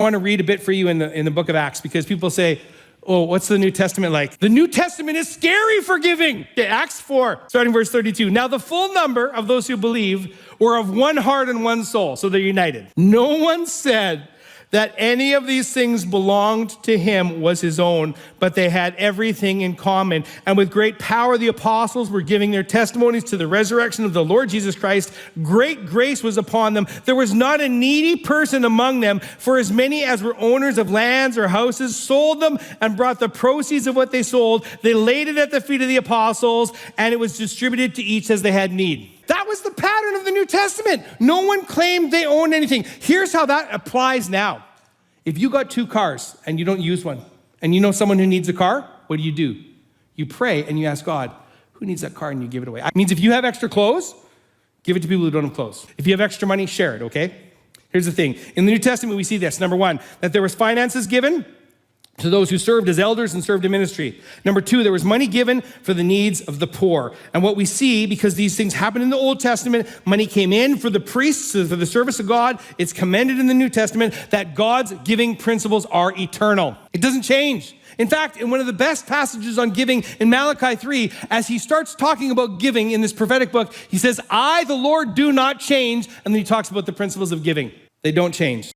I want to read a bit for you in the book of Acts, because people say, oh, what's the New Testament like? The New Testament is scary for giving. Okay, Acts 4, starting verse 32. Now the full number of those who believe were of one heart and one soul, so they're united. No one said that any of these things belonged to him was his own, but they had everything in common. And with great power, the apostles were giving their testimonies to the resurrection of the Lord Jesus Christ. Great grace was upon them. There was not a needy person among them, for as many as were owners of lands or houses sold them and brought the proceeds of what they sold. They laid it at the feet of the apostles, and it was distributed to each as they had need. That was the pattern of the New Testament. No one claimed they owned anything. Here's how that applies now. If you got 2 cars and you don't use one, and you know someone who needs a car, what do? You pray and you ask God, who needs that car, and you give it away. It means if you have extra clothes, give it to people who don't have clothes. If you have extra money, share it, okay? Here's the thing. In the New Testament, we see this. Number 1, that there was finances given to those who served as elders and served in ministry. Number 2, there was money given for the needs of the poor. And what we see, because these things happened in the Old Testament, money came in for the priests, for the service of God. It's commended in the New Testament that God's giving principles are eternal. It doesn't change. In fact, in one of the best passages on giving in Malachi 3, as he starts talking about giving in this prophetic book, he says, I, the Lord, do not change. And then he talks about the principles of giving. They don't change.